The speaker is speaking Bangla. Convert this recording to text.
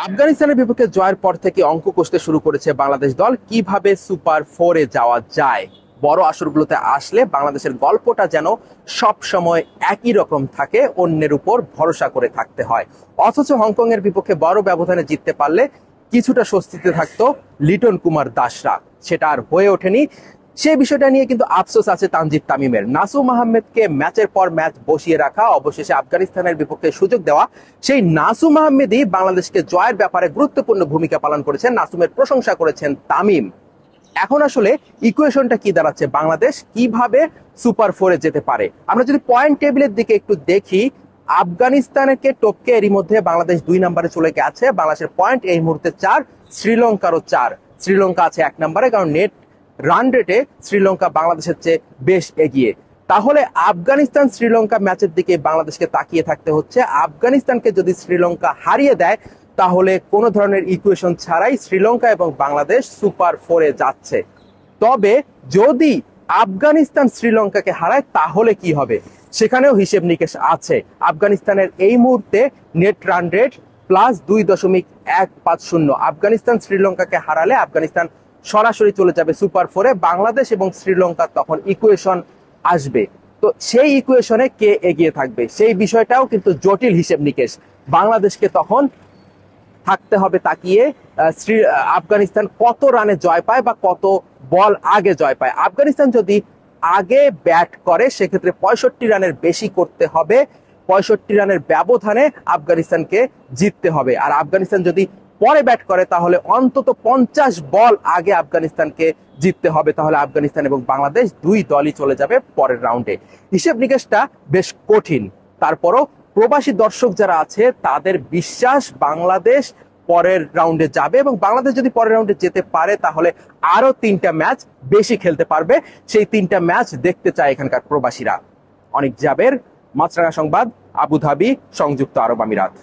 আফগানিস্তানের বিপক্ষে জয়ের পর থেকে অঙ্ক কষতে শুরু করেছে বাংলাদেশ দল কিভাবে সুপার ফোরে যাওয়া যায়। বড় আসরগুলোতে আসলে বাংলাদেশের গল্পটা যেন সব সময় একই রকম থাকে, অন্যের উপর ভরসা করে থাকতে হয়। অথচ হংকং এর বিপক্ষে বড় ব্যবধানে জিততে পারলে কিছুটা স্বস্তিতে থাকতো লিটন কুমার দাসরা, সেটা আর হয়ে ওঠেনি। সেই বিষয়টা নিয়ে কিন্তু আফসোস আছে তানজিদ তামিমের। নাসুম আহমেদকে ম্যাচের পর ম্যাচ বসিয়ে রাখা, অবশেষে আফগানিস্তানের বিপক্ষে সুযোগ দেওয়া, সেই নাসুম আহমেদই বাংলাদেশকে জয়ের ব্যাপারে গুরুত্বপূর্ণ ভূমিকা পালন করেছেন। নাসুমের প্রশংসা করেছেন তামিম। এখন আসলে ইকুয়েশনটা কি দাঁড়াচ্ছে, বাংলাদেশ কিভাবে সুপার ফোরে যেতে পারে? আমরা যদি পয়েন্ট টেবিলের দিকে একটু দেখি, আফগানিস্তানকে টপকে এরই মধ্যে বাংলাদেশ 2 নম্বরে চলে গেছে। বাংলাদেশের পয়েন্ট এই মুহূর্তে 4, শ্রীলঙ্কারও 4। শ্রীলঙ্কা আছে 1 নম্বরে, কারণ নেট রান রেটে শ্রীলঙ্কা বাংলাদেশের চেয়ে বেশ এগিয়ে। তাহলে আফগানিস্তান শ্রীলঙ্কা ম্যাচের দিকে বাংলাদেশকে তাকিয়ে থাকতে হচ্ছে। আফগানিস্তানকে যদি শ্রীলঙ্কা হারিয়ে দেয়, তাহলে কোনো ধরনের ইকুয়েশন ছাড়াই শ্রীলঙ্কা এবং বাংলাদেশ সুপার ফোরে যাচ্ছে। তবে যদি আফগানিস্তান শ্রীলঙ্কাকে হারায় তাহলে কি হবে, সেখানেও হিসেব নিকেশ আছে। আফগানিস্তানের এই মুহূর্তে নেট রান রেট +2.150। আফগানিস্তান শ্রীলঙ্কাকে হারালে আফগানিস্তান সরাসরি চলে যাবে সুপার ফোরে। বাংলাদেশ এবং শ্রীলঙ্কা তখন ইকুয়েশন আসবে। তো সেই ইকুয়েশনে কে এগিয়ে থাকবে সেই বিষয়টাও কিন্তু জটিল হিসেব নিকেশ। বাংলাদেশকে তখন থাকতে হবে তাকিয়ে আফগানিস্তান কত রানে জয় পায় বা কত বল আগে জয় পায়। আফগানিস্তান যদি আগে ব্যাট করে সেক্ষেত্রে 65 রানের বেশি করতে হবে। 65 রানের ব্যবধানে আফগানিস্তানকে জিততে হবে। আর আফগানিস্তান যদি পরে ব্যাট করে তাহলে অন্তত 50 বল আগে আফগানিস্তানকে জিততে হবে। তাহলে আফগানিস্তান এবং বাংলাদেশ 2 দলই চলে যাবে পরের রাউন্ডে। হিসেব নিকেশটা বেশ কঠিন। তারপরও প্রবাসী দর্শক যারা আছে তাদের বিশ্বাস বাংলাদেশ পরের রাউন্ডে যাবে, এবং বাংলাদেশ যদি পরের রাউন্ডে যেতে পারে তাহলে আরো 3টা ম্যাচ বেশি খেলতে পারবে। সেই 3টা ম্যাচ দেখতে চায় এখানকার প্রবাসীরা। অনিক জাবের, মাছরাঙা সংবাদ, আবুধাবি, সংযুক্ত আরব আমিরাত।